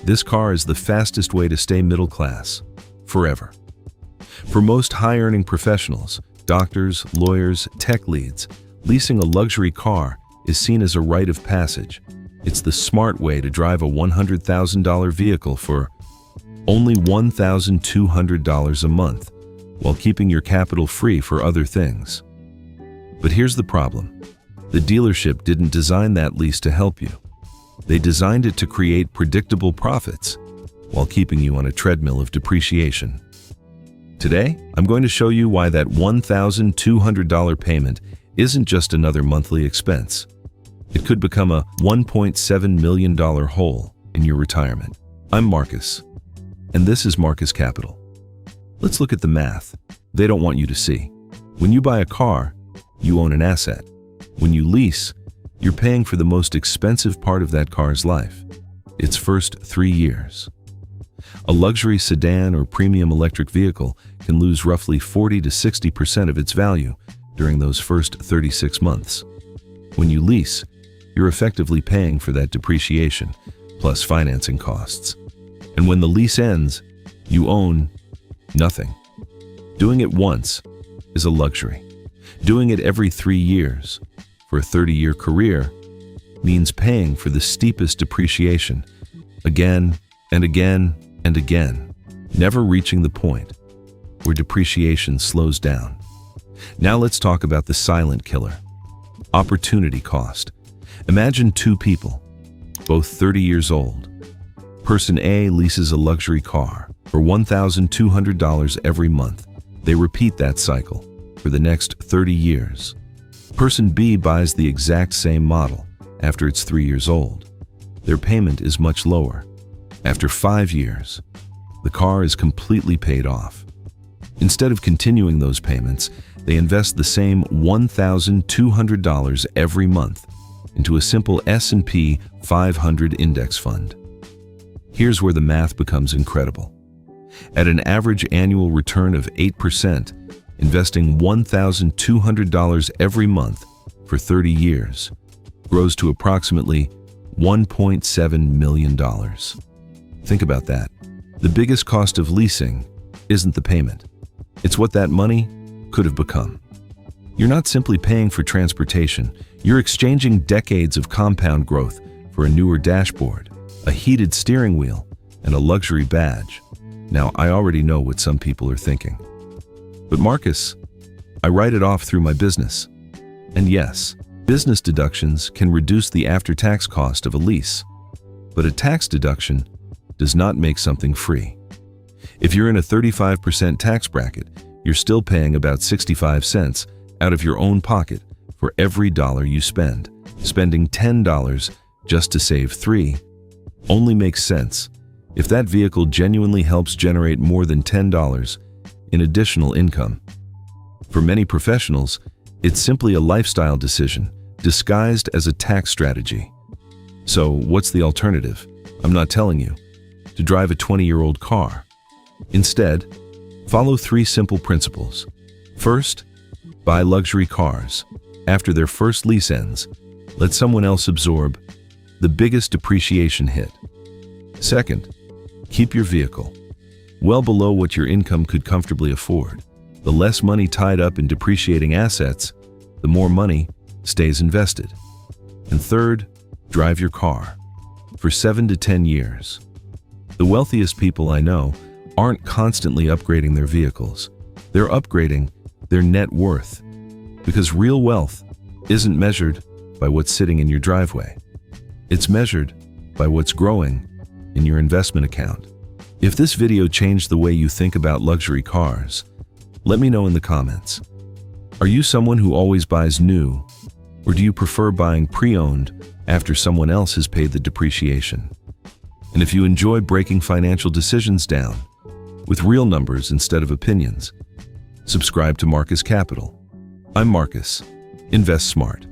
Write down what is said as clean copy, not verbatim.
This car is the fastest way to stay middle class, forever. For most high-earning professionals, doctors, lawyers, tech leads, leasing a luxury car is seen as a rite of passage. It's the smart way to drive a $100,000 vehicle for only $1,200 a month, while keeping your capital free for other things. But here's the problem. The dealership didn't design that lease to help you. They designed it to create predictable profits while keeping you on a treadmill of depreciation. Today, I'm going to show you why that $1,200 payment isn't just another monthly expense. It could become a $1.7 million hole in your retirement. I'm Marcus, and this is Marcus Capital. Let's look at the math they don't want you to see. When you buy a car, you own an asset. When you lease, you're paying for the most expensive part of that car's life, its first 3 years. A luxury sedan or premium electric vehicle can lose roughly 40 to 60% of its value during those first 36 months. When you lease, you're effectively paying for that depreciation, plus financing costs. And when the lease ends, you own nothing. Doing it once is a luxury. Doing it every 3 years, for a 30-year career, means paying for the steepest depreciation again and again and again, never reaching the point where depreciation slows down. Now let's talk about the silent killer, opportunity cost. Imagine two people, both 30 years old. Person A leases a luxury car for $1,200 every month. They repeat that cycle for the next 30 years. Person B buys the exact same model after it's 3 years old. Their payment is much lower. After 5 years, the car is completely paid off. Instead of continuing those payments, they invest the same $1,200 every month into a simple S&P 500 index fund. Here's where the math becomes incredible. At an average annual return of 8%, investing $1,200 every month for 30 years grows to approximately $1.7 million. Think about that. The biggest cost of leasing isn't the payment. It's what that money could have become. You're not simply paying for transportation, you're exchanging decades of compound growth for a newer dashboard, a heated steering wheel, and a luxury badge. Now, I already know what some people are thinking. But Marcus, I write it off through my business. And yes, business deductions can reduce the after-tax cost of a lease. But a tax deduction does not make something free. If you're in a 35% tax bracket, you're still paying about 65 cents out of your own pocket for every dollar you spend. Spending $10 just to save $3 only makes sense if that vehicle genuinely helps generate more than $10 in additional income. For many professionals, it's simply a lifestyle decision disguised as a tax strategy. So what's the alternative? I'm not telling you to drive a 20-year-old car. Instead, follow 3 simple principles. First, buy luxury cars. After their first lease ends, let someone else absorb the biggest depreciation hit. Second, keep your vehicle well below what your income could comfortably afford. The less money tied up in depreciating assets, the more money stays invested. And third, drive your car for 7 to 10 years. The wealthiest people I know aren't constantly upgrading their vehicles. They're upgrading their net worth, because real wealth isn't measured by what's sitting in your driveway. It's measured by what's growing in your investment account. If this video changed the way you think about luxury cars, let me know in the comments. Are you someone who always buys new, or do you prefer buying pre-owned after someone else has paid the depreciation? And if you enjoy breaking financial decisions down with real numbers instead of opinions, subscribe to Marcus Capital. I'm Marcus. Invest smart.